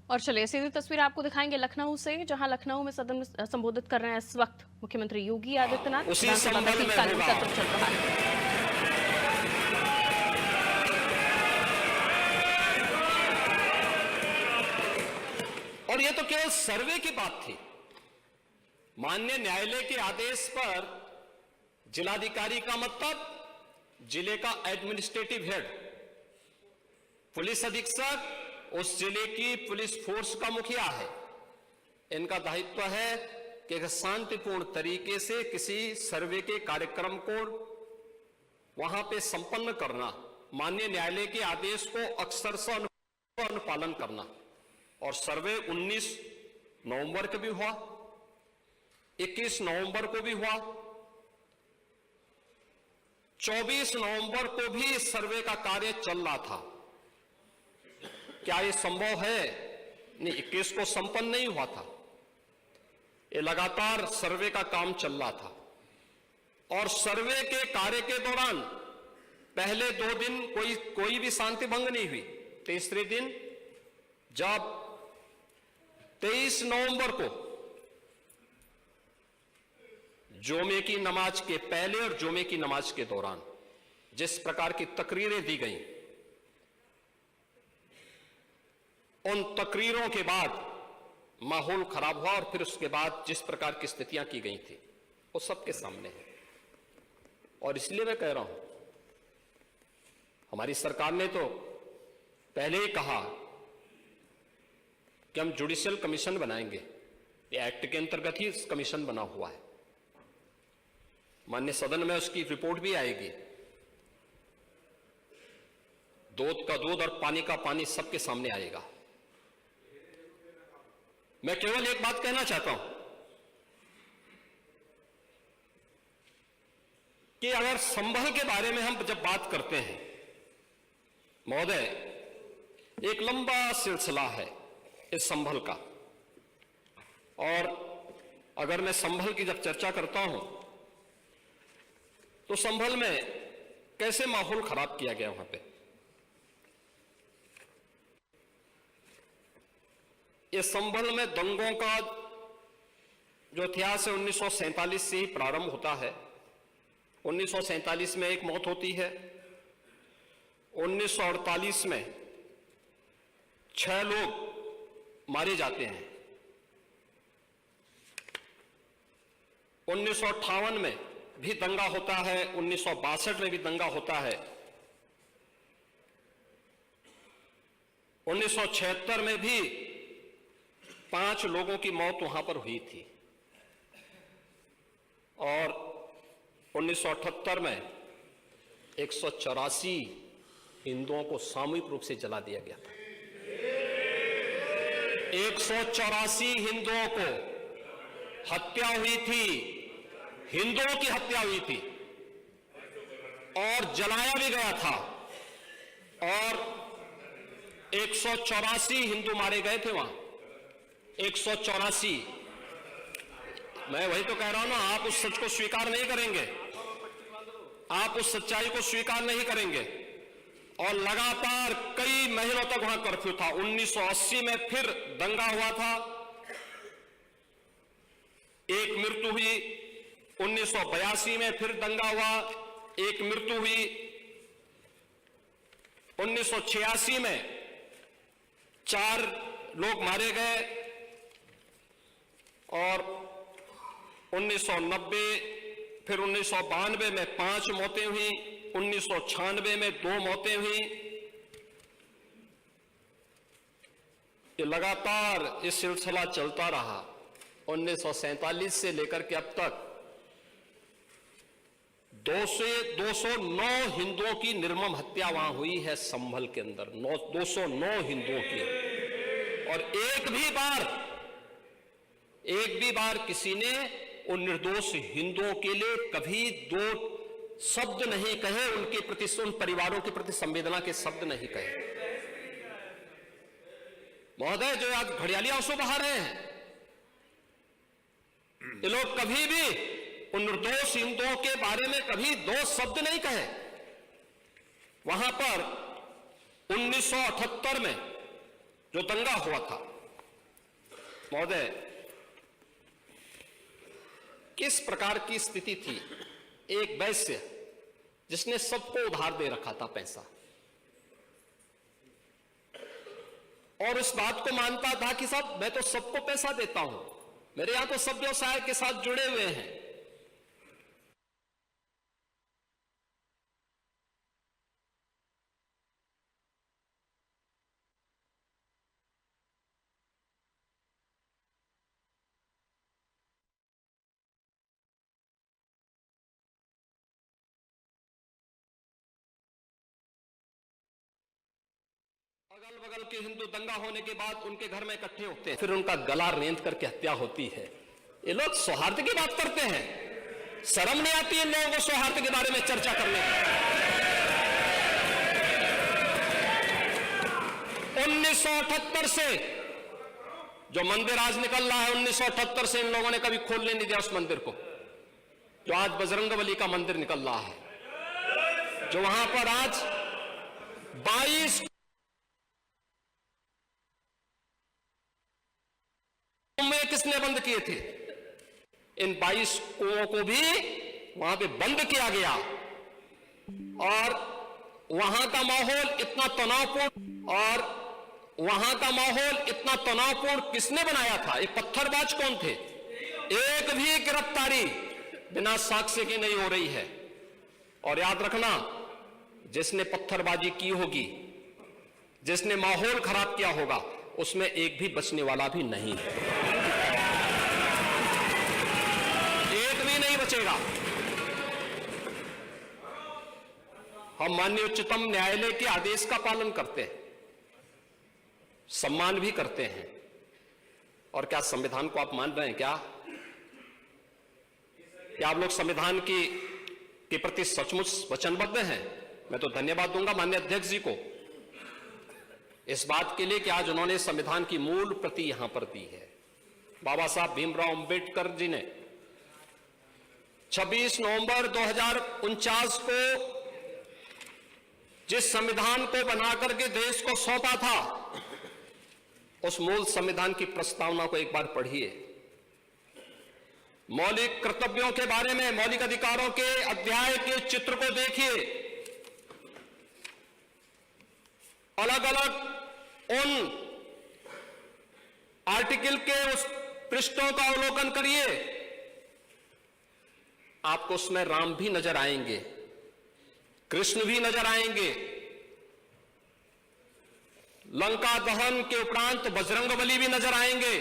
और चलिए सीधी तस्वीर आपको दिखाएंगे लखनऊ से, जहां लखनऊ में सदन में संबोधित कर रहे हैं इस वक्त मुख्यमंत्री योगी आदित्यनाथ। उसी विधानसभा का संबल में शीतकालीन होगा। सत्र चल रहा है। और ये तो केवल सर्वे की बात थी। माननीय न्यायालय के आदेश पर जिलाधिकारी का मतलब जिले का एडमिनिस्ट्रेटिव हेड, पुलिस अधीक्षक उस जिले की पुलिस फोर्स का मुखिया है। इनका दायित्व है कि शांतिपूर्ण तरीके से किसी सर्वे के कार्यक्रम को वहां पे संपन्न करना, माननीय न्यायालय के आदेश को अक्षरशः अनुपालन करना। और सर्वे 19 नवंबर को भी हुआ, 21 नवंबर को भी हुआ, 24 नवंबर को भी इस सर्वे का कार्य चल रहा था। क्या यह संभव है? नहीं, 21 को संपन्न नहीं हुआ था। ये लगातार सर्वे का काम चल रहा था। और सर्वे के कार्य के दौरान पहले 2 दिन कोई भी शांति भंग नहीं हुई। तीसरे दिन जब 23 नवंबर को जुमे की नमाज के पहले और जुमे की नमाज के दौरान जिस प्रकार की तकरीरें दी गईं, उन तकरीरों के बाद माहौल खराब हुआ। और फिर उसके बाद जिस प्रकार की स्थितियां की गई थी वो सबके सामने है। और इसलिए मैं कह रहा हूं, हमारी सरकार ने तो पहले ही कहा कि हम जुडिशियल कमीशन बनाएंगे। ये एक्ट के अंतर्गत ही कमीशन बना हुआ है। माननीय सदन में उसकी रिपोर्ट भी आएगी। दूध का दूध और पानी का पानी सबके सामने आएगा। मैं केवल एक बात कहना चाहता हूं कि अगर संभल के बारे में हम जब बात करते हैं महोदय, एक लंबा सिलसिला है इस संभल का। और अगर मैं संभल की जब चर्चा करता हूं तो संभल में कैसे माहौल खराब किया गया वहां पे। इस संभल में दंगों का जो इतिहास है 1947 से ही प्रारंभ होता है। 1947 में एक मौत होती है। 1948 में 6 लोग मारे जाते हैं। 1958 में भी दंगा होता है। 1962 में भी दंगा होता है। 1976 में भी 5 लोगों की मौत वहां पर हुई थी। और 1978 में 184 हिंदुओं को सामूहिक रूप से जला दिया गया था। 184 हिंदुओं को हत्या हुई थी, हिंदुओं की हत्या हुई थी और जलाया भी गया था। और 184 हिंदू मारे गए थे वहां। 184। मैं वही तो कह रहा हूं ना, आप उस सच को स्वीकार नहीं करेंगे, आप उस सच्चाई को स्वीकार नहीं करेंगे। और लगातार कई महीनों तक वहां कर्फ्यू था। 1980 में फिर दंगा हुआ था, एक मृत्यु हुई। 1982 में फिर दंगा हुआ, एक मृत्यु हुई। 1986 में 4 लोग मारे गए। और 1990 फिर 1992 में 5 मौतें हुई। 1996 में 2 मौतें हुई। ये लगातार ये सिलसिला चलता रहा। 1947 से लेकर के अब तक 209 हिंदुओं की निर्मम हत्या वहां हुई है संभल के अंदर। 209 हिंदुओं की। और एक भी बार किसी ने उन निर्दोष हिंदुओं के लिए कभी 2 शब्द नहीं कहे, उनके प्रति, उन परिवारों के प्रति संवेदना के शब्द नहीं कहे। महोदय, जो आज घड़ियाली आंसू बहा रहे हैं, ये लोग कभी भी उन निर्दोष हिंदुओं के बारे में कभी 2 शब्द नहीं कहे। वहां पर 1978 में जो दंगा हुआ था, महोदय, किस प्रकार की स्थिति थी? एक वैश्य जिसने सबको उधार दे रखा था पैसा, और उस बात को मानता था कि साहब मैं तो सबको पैसा देता हूं, मेरे यहां तो सब व्यवसाय के साथ जुड़े हुए हैं। अगल बगल के हिंदू दंगा होने के बाद उनके घर में इकट्ठे होते हैं, फिर उनका गला रेंत करके हत्या होती है। ये लोग सौहार्द की बात करते हैं, शर्म नहीं आती इन लोगों को सौहार्द के बारे में चर्चा करने की। 1978 से जो मंदिर आज निकल रहा है, 1978 से इन लोगों ने कभी खोलने नहीं दिया उस मंदिर को, जो आज बजरंगबली का मंदिर निकल रहा है, जो वहां पर आज 22 में किसने बंद किए थे? इन 22 कुओं को भी वहां पे बंद किया गया, और वहां का माहौल इतना तनावपूर्ण किसने बनाया था? ये पत्थरबाज कौन थे? एक भी गिरफ्तारी बिना साक्ष्य की नहीं हो रही है। और याद रखना, जिसने पत्थरबाजी की होगी, जिसने माहौल खराब किया होगा, उसमें एक भी बचने वाला भी नहीं है, एक भी नहीं बचेगा। हम माननीय उच्चतम न्यायालय के आदेश का पालन करते हैं, सम्मान भी करते हैं। और क्या संविधान को आप मान रहे हैं? क्या आप लोग संविधान के प्रति सचमुच वचनबद्ध हैं? मैं तो धन्यवाद दूंगा माननीय अध्यक्ष जी को इस बात के लिए कि आज उन्होंने संविधान की मूल प्रति यहां पर दी है। बाबा साहब भीमराव अंबेडकर जी ने 26 नवंबर 2049 को जिस संविधान को बनाकर के देश को सौंपा था, उस मूल संविधान की प्रस्तावना को एक बार पढ़िए। मौलिक कर्तव्यों के बारे में, मौलिक अधिकारों के अध्याय के चित्र को देखिए, अलग अलग उन आर्टिकल के उस पृष्ठों का अवलोकन करिए, आपको उसमें राम भी नजर आएंगे, कृष्ण भी नजर आएंगे, लंका दहन के उपरांत बजरंगबली भी नजर आएंगे,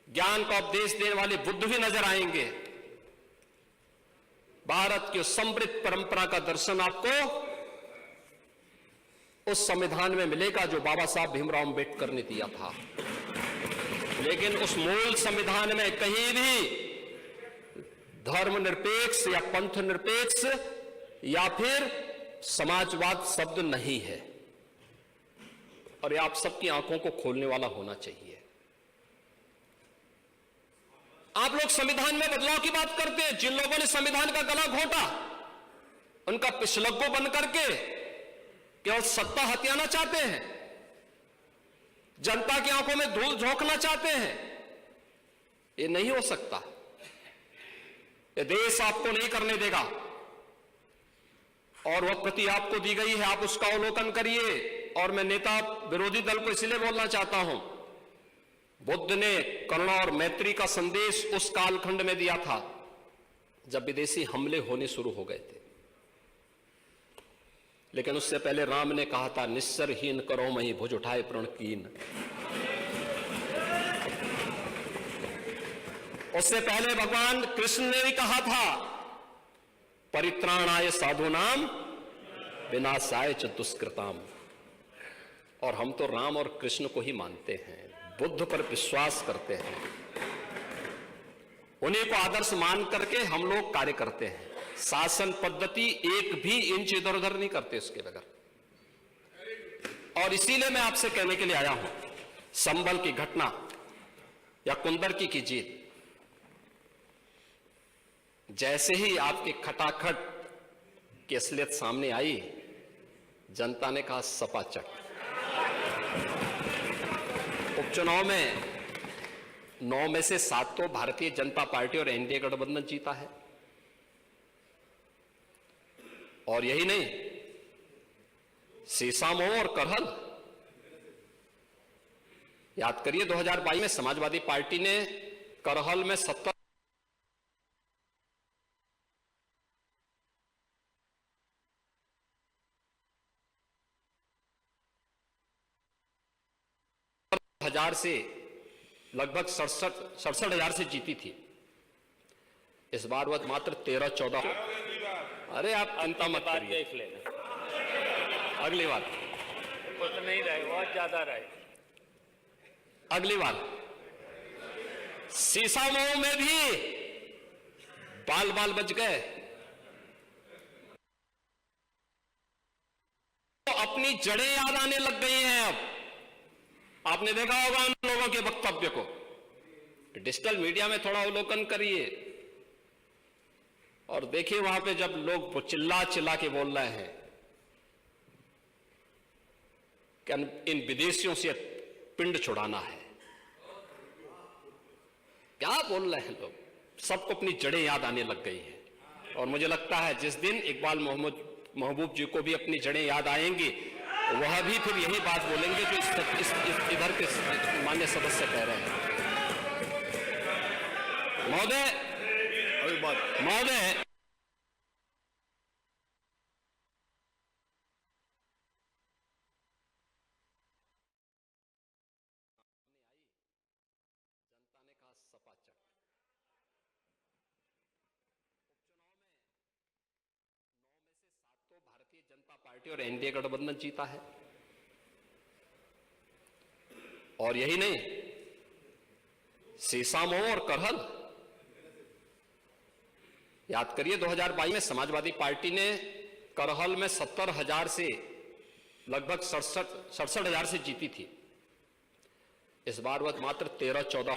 ज्ञान का उपदेश देने वाले बुद्ध भी नजर आएंगे। भारत की समृद्ध परंपरा का दर्शन आपको उस संविधान में मिलेगा जो बाबा साहब भीमराव अंबेडकर ने दिया था। लेकिन उस मूल संविधान में कहीं भी धर्मनिरपेक्ष या पंथ निरपेक्ष या फिर समाजवाद शब्द नहीं है, और ये आप सबकी आंखों को खोलने वाला होना चाहिए। आप लोग संविधान में बदलाव की बात करते हैं। जिन लोगों ने संविधान का गला घोंटा, उनका पिछलग्गो बन करके केवल सत्ता हथियाना चाहते हैं, जनता की आंखों में धूल झोंकना चाहते हैं। ये नहीं हो सकता, ये देश आपको नहीं करने देगा, और वह प्रति आपको दी गई है, आप उसका अवलोकन करिए। और मैं नेता विरोधी दल को इसलिए बोलना चाहता हूं, बुद्ध ने करुणा और मैत्री का संदेश उस कालखंड में दिया था जब विदेशी हमले होने शुरू हो गए थे, लेकिन उससे पहले राम ने कहा था, निस्सरहीन करो मही भुज उठाए प्रण कीन। उससे पहले भगवान कृष्ण ने भी कहा था, परित्राणाय साधूनाम विनाशाय च दुष्कृताम। और हम तो राम और कृष्ण को ही मानते हैं, बुद्ध पर विश्वास करते हैं, उन्हीं को आदर्श मान करके हम लोग कार्य करते हैं। शासन पद्धति एक भी इंच इधर उधर नहीं करते उसके बगैर। और इसीलिए मैं आपसे कहने के लिए आया हूं, संभल की घटना या कुंदरकी की जीत, जैसे ही आपकी खटाखट की असलियत सामने आई, जनता ने कहा सपाचट। वो उपचुनाव में 9 में से 7 तो भारतीय जनता पार्टी और एनडीए गठबंधन जीता है। और यही नहीं, सीसामऊ और करहल, याद करिए 2022 में समाजवादी पार्टी ने करहल में 70 हजार से लगभग 67,000 से जीती थी। इस बार वह मात्र 13-14। अरे आप चिंता मत करिए, देख लेना, अगली बार कुछ नहीं रहे, बहुत ज्यादा रहे। अगली बार सीसामऊ में भी बाल बाल बच गए। तो अपनी जड़ें याद आने लग गई हैं। अब आपने देखा होगा उन लोगों के वक्तव्य को, डिजिटल मीडिया में थोड़ा अवलोकन करिए और देखिए वहां पे जब लोग वो चिल्ला चिल्ला के बोल रहे हैं कि इन विदेशियों से पिंड छुड़ाना है, क्या बोल रहे हैं लोग, सबको अपनी जड़ें याद आने लग गई हैं। और मुझे लगता है जिस दिन इकबाल महबूब जी को भी अपनी जड़ें याद आएंगी, वह भी फिर यही बात बोलेंगे जो इधर के माननीय सदस्य कह रहे हैं। महोदय, भारतीय जनता पार्टी और एनडीए गठबंधन जीता है। और यही नहीं, सीसामऊ और करहल, याद करिए 2022 में समाजवादी पार्टी ने करहल में 70,000 से लगभग 67,000 से जीती थी। इस बार वह मात्र 13-14।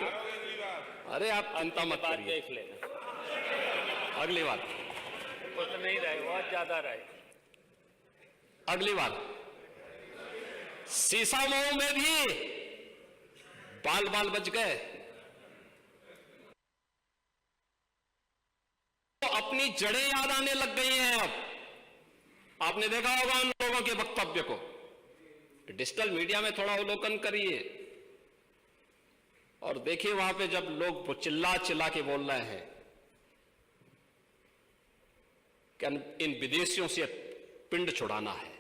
अरे आप चिंता मत करिए, देख लेना, अगली बार कुछ नहीं रहे, बहुत ज्यादा रहे। अगली बार सीसामऊ में भी बाल बाल बच गए। तो अपनी जड़ें याद आने लग गई हैं। अब आपने देखा होगा उन लोगों के वक्तव्य को, डिजिटल मीडिया में थोड़ा अवलोकन करिए और देखिए वहां पे जब लोग वो चिल्ला चिल्ला के बोल रहे हैं कि इन विदेशियों से पिंड छुड़ाना है,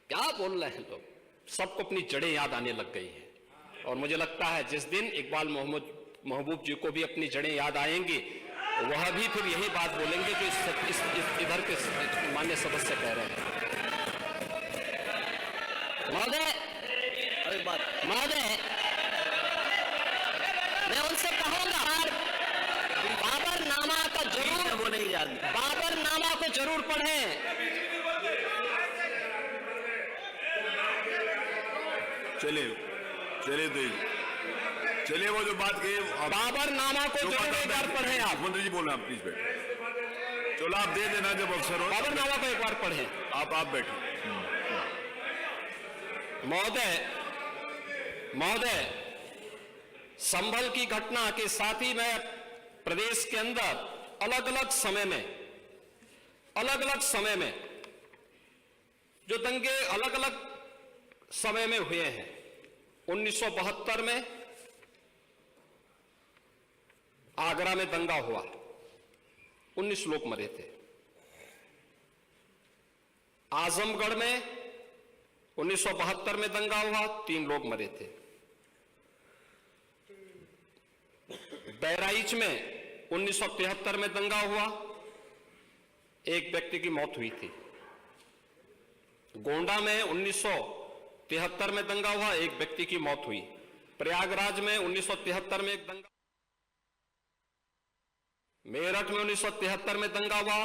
क्या बोल रहे हैं लोग, सबको अपनी जड़ें याद आने लग गई हैं। और मुझे लगता है जिस दिन इकबाल महबूब जी को भी अपनी जड़ें याद आएंगी, वह भी फिर यही बात बोलेंगे जो इधर के माननीय सदस्य कह रहे हैं। महोदय, मैं उनसे कहूंगा बाबरनामा का जरूर, वो नहीं याद, बाबरनामा को जरूर पढ़ें। चलिए वो जो बात कही, बाबरनामा को जरूर एक बार पढ़ें आप। मंत्री जी बोल रहे हैं, प्लीज बैठ। चलो आप दे देना जब अवसर हो, बाबरनामा को एक बार पढ़ें। आप बैठिए। महोदय, संभल की घटना के साथ ही मैं प्रदेश के अंदर अलग अलग समय में जो दंगे अलग अलग समय में हुए हैं, 1972 में आगरा में दंगा हुआ, 19 लोग मरे थे। आजमगढ़ में 1972 में दंगा हुआ, 3 लोग मरे थे। बहराइच में 1973 में दंगा हुआ, 1 व्यक्ति की मौत हुई थी। गोंडा में 1973 में दंगा हुआ, 1 व्यक्ति की मौत हुई। प्रयागराज में 1973 में एक दंगा, मेरठ में 1973 में दंगा हुआ,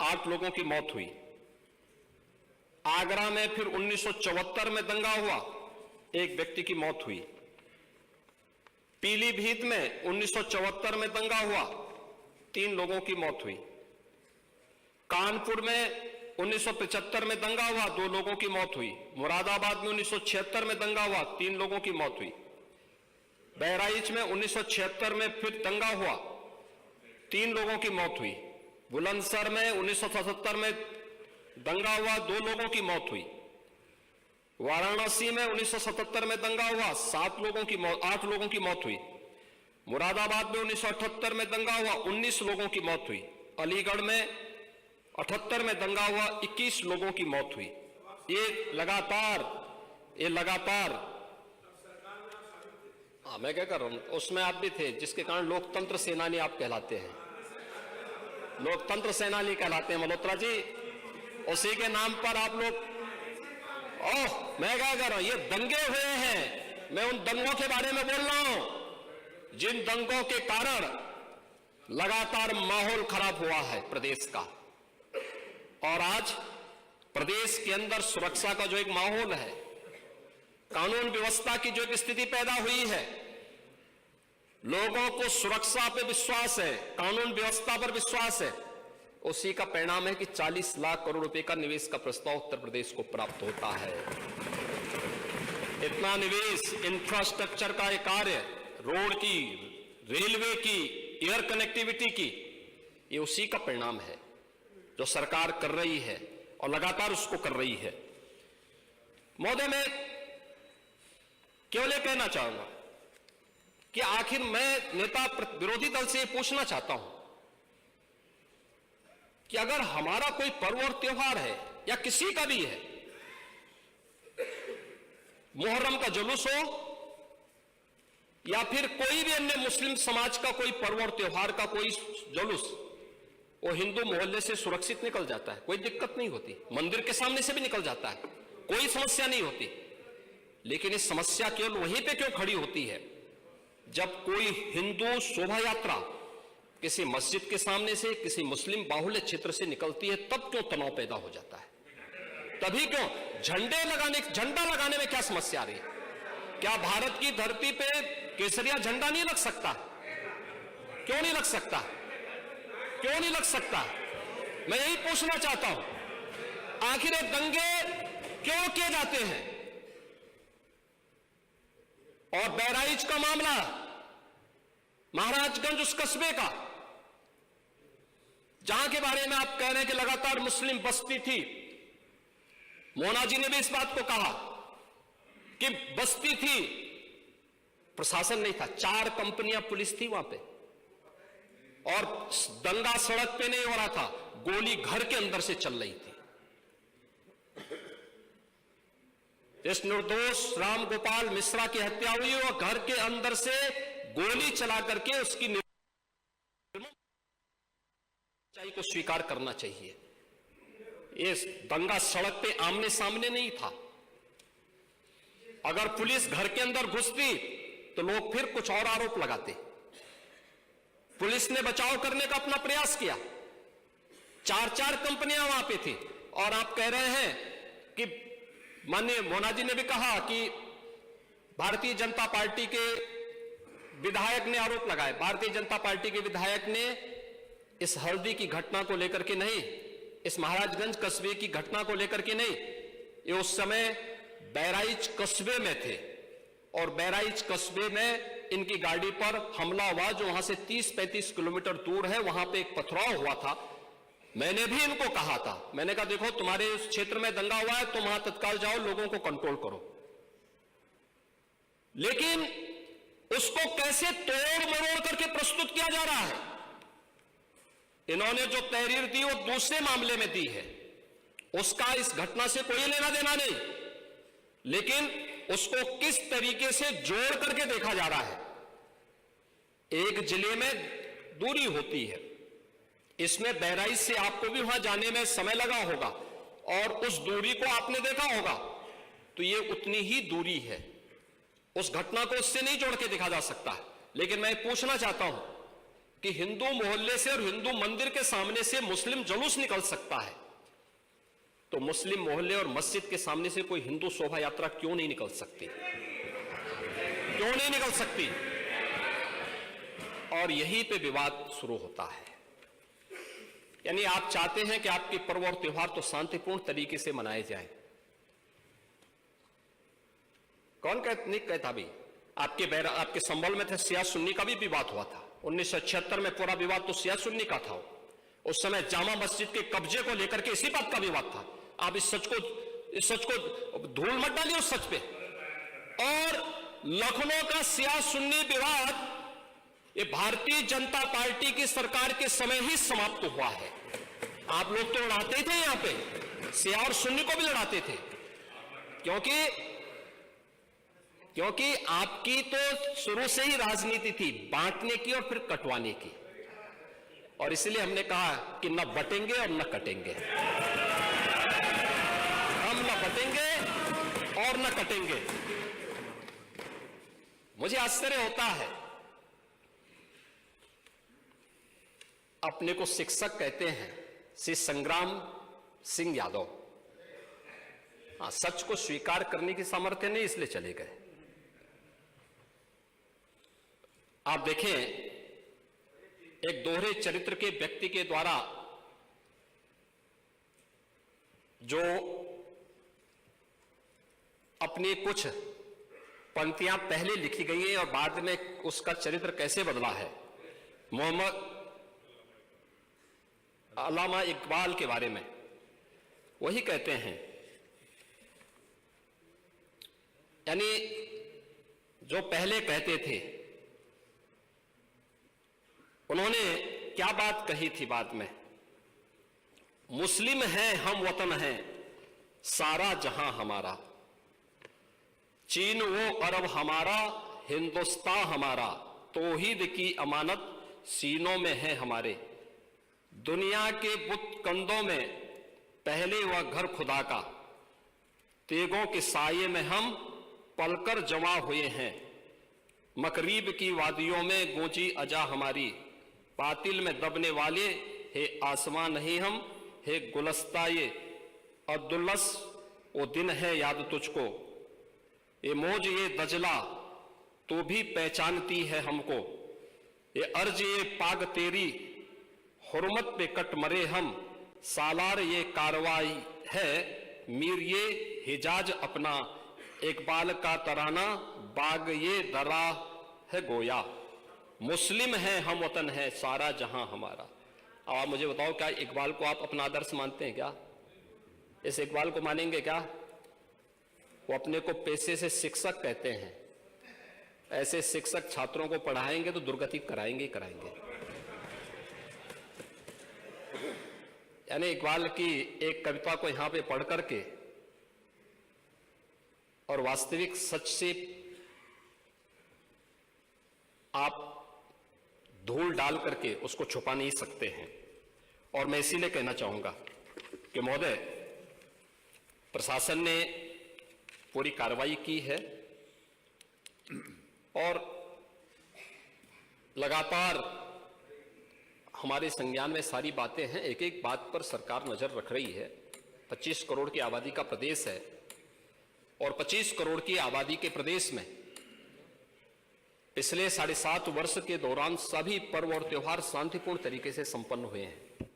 8 लोगों की मौत हुई। आगरा में फिर 1974 में दंगा हुआ, 1 व्यक्ति की मौत हुई। पीलीभीत में 1974 में दंगा हुआ, 3 लोगों की मौत हुई। कानपुर में 1975 में दंगा हुआ, 2 लोगों की मौत हुई। मुरादाबाद में 1976 में दंगा हुआ, 3 लोगों की मौत हुई। बहराइच में 1976 में फिर दंगा हुआ, 3 लोगों की मौत हुई। बुलंदशहर में 1977 में दंगा हुआ, 2 लोगों की मौत हुई। वाराणसी में 1977 में दंगा हुआ, 8 लोगों की मौत हुई। मुरादाबाद में 1978 में दंगा हुआ, 19 लोगों की मौत हुई। अलीगढ़ में 78 में दंगा हुआ, 21 लोगों की मौत हुई। ये लगातार मैं क्या कर रहा हूं, उसमें आप भी थे, जिसके कारण लोकतंत्र सेनानी आप कहलाते हैं, लोकतंत्र सेनानी कहलाते हैं मल्होत्रा जी। उसी के नाम पर आप लोग, मैं क्या कर रहा हूं, ये दंगे हुए हैं, मैं उन दंगों के बारे में बोल रहा हूं जिन दंगों के कारण लगातार माहौल खराब हुआ है प्रदेश का। और आज प्रदेश के अंदर सुरक्षा का जो एक माहौल है, कानून व्यवस्था की जो एक स्थिति पैदा हुई है, लोगों को सुरक्षा पे विश्वास है, कानून व्यवस्था पर विश्वास है, उसी का परिणाम है कि 40 लाख करोड़ रुपए का निवेश का प्रस्ताव उत्तर प्रदेश को प्राप्त होता है। इतना निवेश, इंफ्रास्ट्रक्चर का एक कार्य, रोड की, रेलवे की, एयर कनेक्टिविटी की, ये उसी का परिणाम है जो सरकार कर रही है और लगातार उसको कर रही है। महोदय, मैं केवल ये कहना चाहूंगा कि आखिर मैं नेता विरोधी दल से पूछना चाहता हूं कि अगर हमारा कोई पर्व और त्योहार है या किसी का भी है, मुहर्रम का जुलूस हो या फिर कोई भी अन्य मुस्लिम समाज का कोई पर्व और त्योहार का कोई जुलूस, वो हिंदू मोहल्ले से सुरक्षित निकल जाता है, कोई दिक्कत नहीं होती, मंदिर के सामने से भी निकल जाता है, कोई समस्या नहीं होती। लेकिन इस समस्या केवल वहीं पे क्यों खड़ी होती है जब कोई हिंदू शोभा यात्रा किसी मस्जिद के सामने से, किसी मुस्लिम बाहुल्य क्षेत्र से निकलती है, तब क्यों तनाव पैदा हो जाता है? तभी क्यों झंडा लगाने में क्या समस्या आ रही है? क्या भारत की धरती पे केसरिया झंडा नहीं लग सकता? क्यों नहीं लग सकता? क्यों नहीं लग सकता? मैं यही पूछना चाहता हूं, आखिर ये दंगे क्यों किए जाते हैं? और बहराइच का मामला, महाराजगंज उस कस्बे का, जहां के बारे में आप कह रहे हैं कि लगातार मुस्लिम बस्ती थी, मोना जी ने भी इस बात को कहा कि बस्ती थी, प्रशासन नहीं था, 4 कंपनियां पुलिस थी वहां पे, और दंगा सड़क पे नहीं हो रहा था, गोली घर के अंदर से चल रही थी। इस निर्दोष राम गोपाल मिश्रा की हत्या हुई और घर के अंदर से गोली चला करके उसकी सच्चाई को स्वीकार करना चाहिए। ये दंगा सड़क पे आमने सामने नहीं था। अगर पुलिस घर के अंदर घुसती तो लोग फिर कुछ और आरोप लगाते। पुलिस ने बचाव करने का अपना प्रयास किया, 4 कंपनियां वहां पे थी, और आप कह रहे हैं कि माननीय मोना जी ने भी कहा कि भारतीय जनता पार्टी के विधायक ने आरोप लगाए। भारतीय जनता पार्टी के विधायक ने इस हल्दी की घटना को लेकर के नहीं, इस महाराजगंज कस्बे की घटना को लेकर के नहीं, ये उस समय बहराइच कस्बे में थे, और बहराइच कस्बे में इनकी गाड़ी पर हमला हुआ, जो वहां से 30-35 किलोमीटर दूर है, वहां पे एक पथराव हुआ था। मैंने भी इनको कहा था, मैंने कहा देखो तुम्हारे उस क्षेत्र में दंगा हुआ है, तुम वहां तत्काल जाओ, लोगों को कंट्रोल करो। लेकिन उसको कैसे तोड़ मरोड़ करके प्रस्तुत किया जा रहा है। इन्होंने जो तहरीर दी वो दूसरे मामले में दी है, उसका इस घटना से कोई लेना देना नहीं, लेकिन उसको किस तरीके से जोड़ करके देखा जा रहा है। एक जिले में दूरी होती है, इसमें बहराइच से आपको भी वहां जाने में समय लगा होगा, और उस दूरी को आपने देखा होगा, तो ये उतनी ही दूरी है, उस घटना को उससे नहीं जोड़ के देखा जा सकता। लेकिन मैं पूछना चाहता हूं कि हिंदू मोहल्ले से और हिंदू मंदिर के सामने से मुस्लिम जुलूस निकल सकता है, तो मुस्लिम मोहल्ले और मस्जिद के सामने से कोई हिंदू शोभा यात्रा क्यों नहीं निकल सकती? क्यों नहीं निकल सकती? और यहीं पे विवाद शुरू होता है। यानी आप चाहते हैं कि आपके पर्व और त्योहार तो शांतिपूर्ण तरीके से मनाए जाएं। कौन नहीं कहता भी? आपके संबल में थे शिया सुन्नी का भी विवाद हुआ था 1976 में। पूरा विवाद तो शिया सुन्नी का था। उस समय जामा मस्जिद के कब्जे को लेकर के इसी बात का विवाद था। आप इस सच को धूल मत डालिए उस सच पे। और लखनऊ का शिया सुन्नी विवाद ये भारतीय जनता पार्टी की सरकार के समय ही समाप्त हुआ है। आप लोग तो लड़ाते थे, यहां पे शिया और सुन्नी को भी लड़ाते थे, क्योंकि आपकी तो शुरू से ही राजनीति थी बांटने की और फिर कटवाने की। और इसलिए हमने कहा कि न बटेंगे और न कटेंगे। हम न बटेंगे और न कटेंगे। मुझे आश्चर्य होता है, अपने को शिक्षक कहते हैं श्री संग्राम सिंह यादव। सच को स्वीकार करने की सामर्थ्य नहीं, इसलिए चले गए। आप देखें, एक दोहरे चरित्र के व्यक्ति के द्वारा जो अपनी कुछ पंक्तियां पहले लिखी गई हैं और बाद में उसका चरित्र कैसे बदला है, मोहम्मद अल्लामा इकबाल के बारे में वही कहते हैं। यानी जो पहले कहते थे, उन्होंने क्या बात कही थी बाद में? मुस्लिम हैं हम, वतन हैं सारा जहां हमारा, चीन वो अरब हमारा, हिंदुस्तान हमारा, तौहीद की अमानत सीनों में है हमारे। दुनिया के बुत कंदों में पहले वह घर खुदा का, तेगों के साये में हम पलकर जमा हुए हैं। मकरीब की वादियों में गूंजी अजा हमारी, बातिल में दबने वाले हे आसमां नहीं हम, हे गुलस्ता ये अब्दुल्लस वो दिन है याद तुझको, ये मौज ये दजला तो भी पहचानती है हमको, ये अर्ज ये पाग तेरी हुर्मत पे कट मरे हम, सालार ये कार्रवाई है मीर ये हिजाज अपना, इकबाल का तराना बाग ये दरा है गोया। मुस्लिम है हम, वतन है सारा जहां हमारा। अब आप मुझे बताओ, क्या इकबाल को आप अपना आदर्श मानते हैं? क्या इस इकबाल को मानेंगे? क्या वो अपने को पेशे से शिक्षक कहते हैं? ऐसे शिक्षक छात्रों को पढ़ाएंगे तो दुर्गति कराएंगे ही कराएंगे। यानी इकबाल की एक कविता को यहां पे पढ़ करके और वास्तविक सच से आप धूल डाल करके उसको छुपा नहीं सकते हैं। और मैं इसीलिए कहना चाहूंगा कि महोदय, प्रशासन ने पूरी कार्रवाई की है और लगातार हमारे संज्ञान में सारी बातें हैं। एक एक बात पर सरकार नजर रख रही है। 25 करोड़ की आबादी का प्रदेश है और 25 करोड़ की आबादी के प्रदेश में पिछले 7.5 वर्ष के दौरान सभी पर्व और त्योहार शांतिपूर्ण तरीके से संपन्न हुए हैं।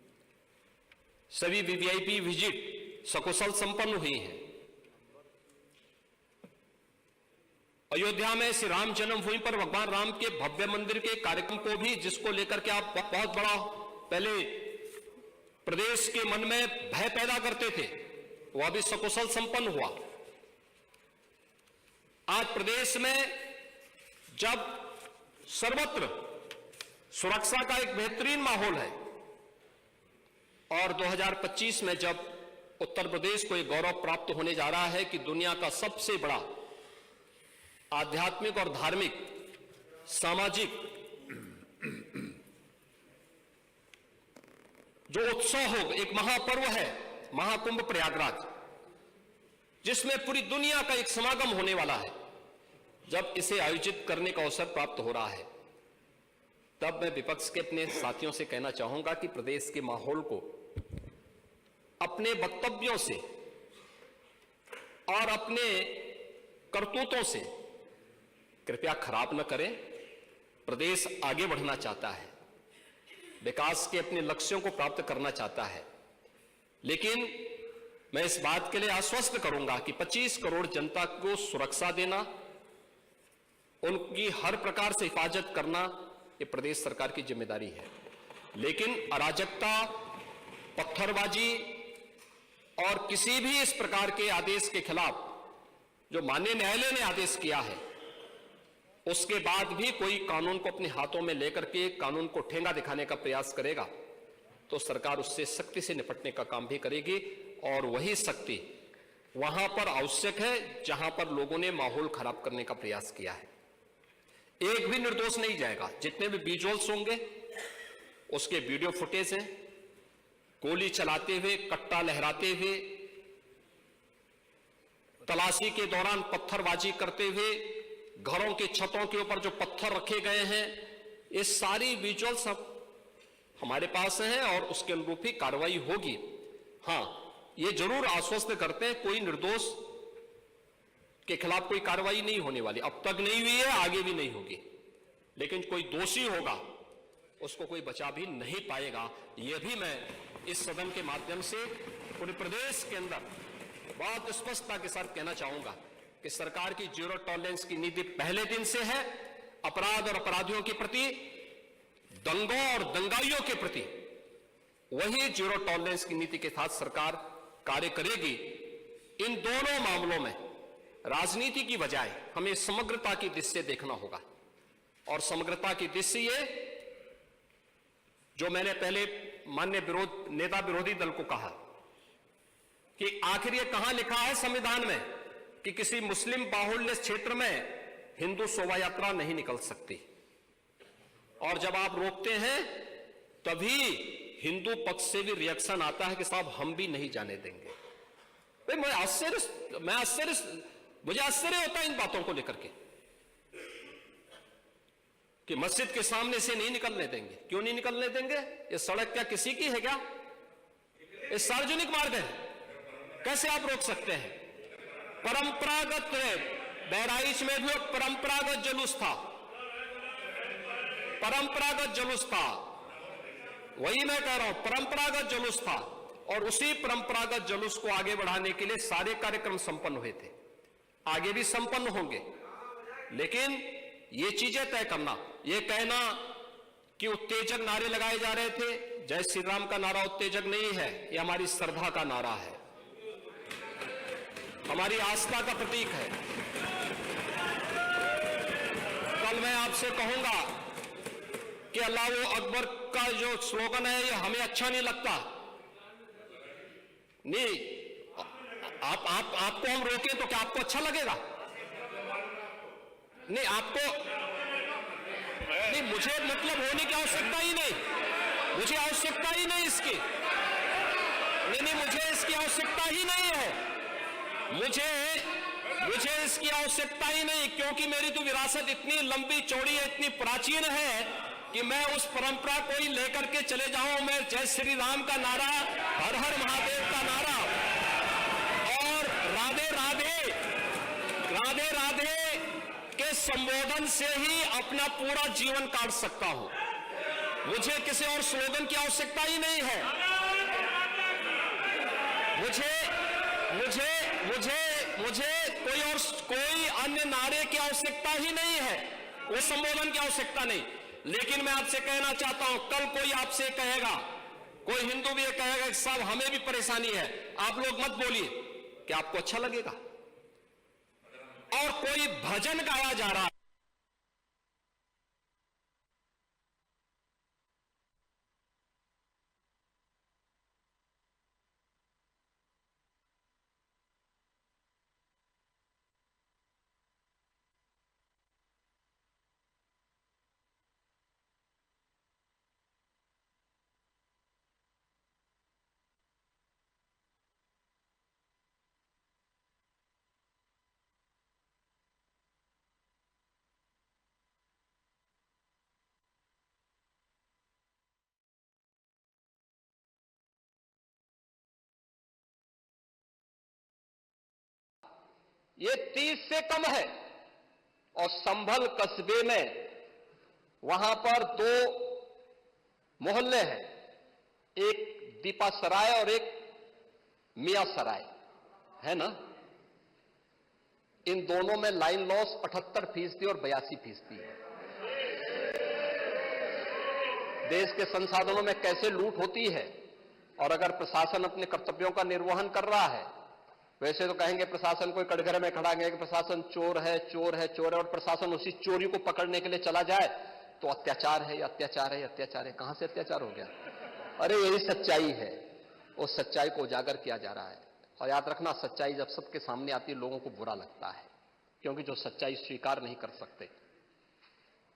सभी वीवीआईपी विजिट सकुशल संपन्न हुई हैं। अयोध्या में श्री राम जन्मभूमि पर भगवान राम के भव्य मंदिर के कार्यक्रम को भी, जिसको लेकर के आप बहुत बड़ा पहले प्रदेश के मन में भय पैदा करते थे, वह भी सकुशल संपन्न हुआ। आज प्रदेश में जब सर्वत्र सुरक्षा का एक बेहतरीन माहौल है और 2025 में जब उत्तर प्रदेश को एक गौरव प्राप्त होने जा रहा है कि दुनिया का सबसे बड़ा आध्यात्मिक और धार्मिक सामाजिक जो उत्सव हो, एक महापर्व है महाकुंभ प्रयागराज, जिसमें पूरी दुनिया का एक समागम होने वाला है, जब इसे आयोजित करने का अवसर प्राप्त हो रहा है, तब मैं विपक्ष के अपने साथियों से कहना चाहूंगा कि प्रदेश के माहौल को अपने वक्तव्यों से और अपने करतूतों से कृपया खराब न करें। प्रदेश आगे बढ़ना चाहता है, विकास के अपने लक्ष्यों को प्राप्त करना चाहता है। लेकिन मैं इस बात के लिए आश्वस्त करूंगा कि 25 करोड़ जनता को सुरक्षा देना, उनकी हर प्रकार से हिफाजत करना, ये प्रदेश सरकार की जिम्मेदारी है। लेकिन अराजकता, पत्थरबाजी और किसी भी इस प्रकार के आदेश के खिलाफ जो माननीय न्यायालय ने आदेश किया है, उसके बाद भी कोई कानून को अपने हाथों में लेकर के कानून को ठेंगा दिखाने का प्रयास करेगा तो सरकार उससे सख्ती से निपटने का काम भी करेगी। और वही सख्ती वहां पर आवश्यक है जहां पर लोगों ने माहौल खराब करने का प्रयास किया है। एक भी निर्दोष नहीं जाएगा। जितने भी विजुअल्स होंगे उसके वीडियो फुटेज हैं, गोली चलाते हुए, कट्टा लहराते हुए, तलाशी के दौरान पत्थरबाजी करते हुए, घरों की छतों के ऊपर जो पत्थर रखे गए हैं, ये सारी विजुअल्स हमारे पास हैं और उसके अनुरूप ही कार्रवाई होगी। हां, ये जरूर आश्वस्त करते हैं कोई निर्दोष के खिलाफ कोई कार्रवाई नहीं होने वाली। अब तक नहीं हुई है, आगे भी नहीं होगी। लेकिन कोई दोषी होगा उसको कोई बचा भी नहीं पाएगा। यह भी मैं इस सदन के माध्यम से पूरे प्रदेश के अंदर बहुत स्पष्टता के साथ कहना चाहूंगा कि सरकार की जीरो टॉलरेंस की नीति पहले दिन से है। अपराध और अपराधियों के प्रति, दंगों और दंगाइयों के प्रति वही जीरो टॉलरेंस की नीति के साथ सरकार कार्य करेगी। इन दोनों मामलों में राजनीति की बजाय हमें समग्रता की दृष्टि से देखना होगा। और समग्रता की दृष्टि ये जो मैंने पहले माननीय नेता विरोधी दल को कहा कि आखिर ये कहां लिखा है संविधान में कि किसी मुस्लिम बाहुल्य क्षेत्र में हिंदू शोभा यात्रा नहीं निकल सकती। और जब आप रोकते हैं तभी हिंदू पक्ष से भी रिएक्शन आता है कि साहब हम भी नहीं जाने देंगे। भाई मुझे आश्चर्य होता है इन बातों को लेकर के कि मस्जिद के सामने से नहीं निकलने देंगे। क्यों नहीं निकलने देंगे? ये सड़क क्या किसी की है क्या? ये सार्वजनिक मार्ग है, कैसे आप रोक सकते हैं? परंपरागत बहराइच में भी परंपरागत जुलूस था, परंपरागत जुलूस था। वही मैं कह रहा हूं, परंपरागत जुलूस था। और उसी परंपरागत जुलूस को आगे बढ़ाने के लिए सारे कार्यक्रम संपन्न हुए थे, आगे भी संपन्न होंगे। लेकिन ये चीजें तय करना, ये कहना कि उत्तेजक नारे लगाए जा रहे थे, जय श्री राम का नारा उत्तेजक नहीं है, ये हमारी श्रद्धा का नारा है, हमारी आस्था का प्रतीक है। कल मैं आपसे कहूंगा कि अल्लाह अकबर का जो स्लोगन है ये हमें अच्छा नहीं लगता। नहीं, आपको हम रोकें तो क्या आपको अच्छा लगेगा? नहीं, आपको नहीं, मुझे मतलब होने की आवश्यकता ही नहीं, मुझे आवश्यकता ही नहीं इसकी। नहीं, मुझे इसकी आवश्यकता ही नहीं है, मुझे इसकी आवश्यकता ही नहीं, क्योंकि मेरी तो विरासत इतनी लंबी चौड़ी है, इतनी प्राचीन है कि मैं उस परंपरा को ही लेकर के चले जाऊं। मैं जय श्री राम का नारा, हर हर महादेव का नारा और राधे राधे राधे राधे के संबोधन से ही अपना पूरा जीवन काट सकता हूं। मुझे किसी और स्लोगन की आवश्यकता ही नहीं है। मुझे कोई अन्य नारे की आवश्यकता ही नहीं है, वो संबोधन की आवश्यकता नहीं। लेकिन मैं आपसे कहना चाहता हूं, कल कोई आपसे कहेगा, कोई हिंदू भी ये कहेगा कि साहब हमें भी परेशानी है, आप लोग मत बोलिए, क्या आपको अच्छा लगेगा? और कोई भजन गाया जा रहा है, ये 30 से कम है। और संभल कस्बे में वहां पर 2 मोहल्ले हैं, एक दीपा सराय और एक मियां सराय है ना। इन दोनों में लाइन लॉस 78% और 82% है। देश के संसाधनों में कैसे लूट होती है, और अगर प्रशासन अपने कर्तव्यों का निर्वहन कर रहा है, वैसे तो कहेंगे प्रशासन कोई कटघरे में खड़ा है कि प्रशासन चोर है चोर है चोर है, और प्रशासन उसी चोरी को पकड़ने के लिए चला जाए तो अत्याचार है या अत्याचार है या अत्याचार है। कहां से अत्याचार हो गया? अरे यही सच्चाई है, उस सच्चाई को उजागर किया जा रहा है। और याद रखना, सच्चाई जब सबके सामने आती है लोगों को बुरा लगता है, क्योंकि जो सच्चाई स्वीकार नहीं कर सकते,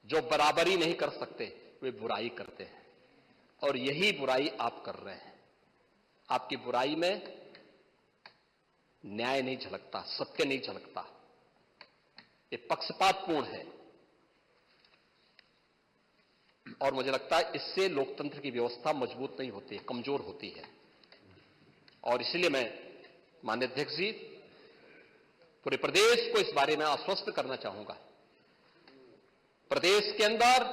जो बराबरी नहीं कर सकते, वे बुराई करते हैं, और यही बुराई आप कर रहे हैं। आपकी बुराई में न्याय नहीं झलकता, सत्य नहीं झलकता, ये पक्षपातपूर्ण है, और मुझे लगता है इससे लोकतंत्र की व्यवस्था मजबूत नहीं होती है, कमजोर होती है। और इसलिए मैं माननीय अध्यक्ष जी, पूरे प्रदेश को इस बारे में आश्वस्त करना चाहूंगा, प्रदेश के अंदर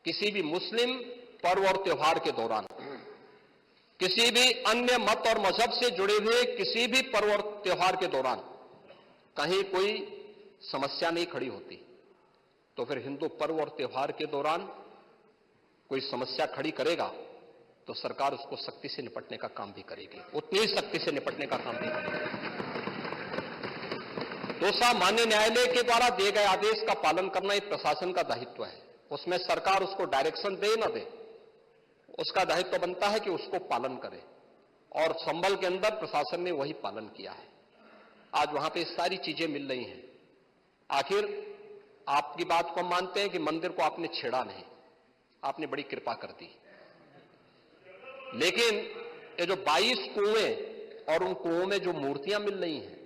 किसी भी मुस्लिम पर्व और त्योहार के दौरान, किसी भी अन्य मत और मजहब से जुड़े हुए किसी भी पर्व और त्योहार के दौरान कहीं कोई समस्या नहीं खड़ी होती, तो फिर हिंदू पर्व और त्योहार के दौरान कोई समस्या खड़ी करेगा तो सरकार उसको सख्ती से निपटने का काम भी करेगी, उतनी ही सख्ती से निपटने का काम भी करेगी। दूसरा, माननीय न्यायालय के द्वारा दिए गए आदेश का पालन करना एक प्रशासन का दायित्व है। उसमें सरकार उसको डायरेक्शन दे न दे, उसका दायित्व बनता है कि उसको पालन करे, और संभल के अंदर प्रशासन ने वही पालन किया है। आज वहां पे सारी चीजें मिल रही हैं। आखिर आपकी बात को हम मानते हैं कि मंदिर को आपने छेड़ा नहीं, आपने बड़ी कृपा कर दी, लेकिन ये जो 22 कुएं और उन कुओं में जो मूर्तियां मिल रही हैं,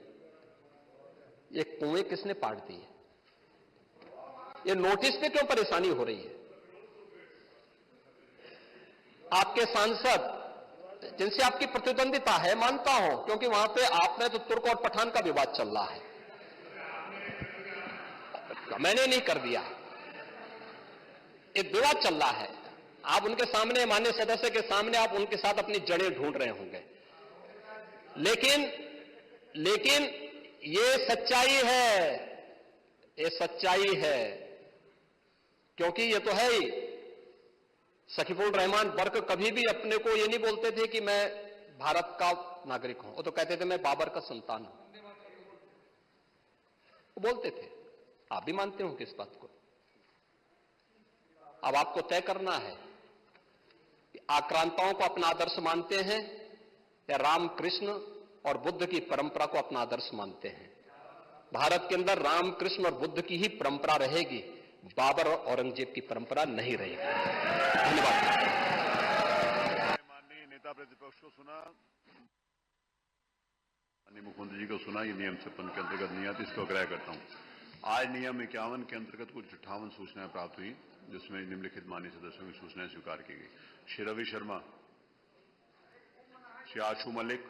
ये कुएं किसने पाट दी है? ये नोटिस पे क्यों परेशानी हो रही है? आपके सांसद जिनसे आपकी प्रतिद्वंदिता है, मानता हूं, क्योंकि वहां पे आप में तो तुर्क और पठान का विवाद चल रहा है, मैंने नहीं कर दिया, एक विवाद चल रहा है। आप उनके सामने, माननीय सदस्य के सामने, आप उनके साथ अपनी जड़ें ढूंढ रहे होंगे, लेकिन ये सच्चाई है, ये सच्चाई है, क्योंकि ये तो है ही। सकीफुल रहमान बर्क कभी भी अपने को ये नहीं बोलते थे कि मैं भारत का नागरिक हूं, वो तो कहते थे मैं बाबर का संतान हूं, वो बोलते थे। आप भी मानते हो किस बात को? अब आपको तय करना है कि आक्रांताओं को अपना आदर्श मानते हैं या रामकृष्ण और बुद्ध की परंपरा को अपना आदर्श मानते हैं। भारत के अंदर रामकृष्ण और बुद्ध की ही परंपरा रहेगी, बाबर और औरंगजेब की परंपरा नहीं रहेगी। धन्यवाद। माननीय नेता प्रतिपक्ष को सुना, माननीय मुख्यमंत्री जी को सुना। ये नियम 56 के अंतर्गत नहीं आती, इसको अग्राह्य करता हूं। आज नियम 51 के अंतर्गत कुल 58 सूचनाएं प्राप्त हुई, जिसमें निम्नलिखित माननीय सदस्यों की सूचनाएं स्वीकार की गई। श्री रवि शर्मा, श्री आशु मलिक,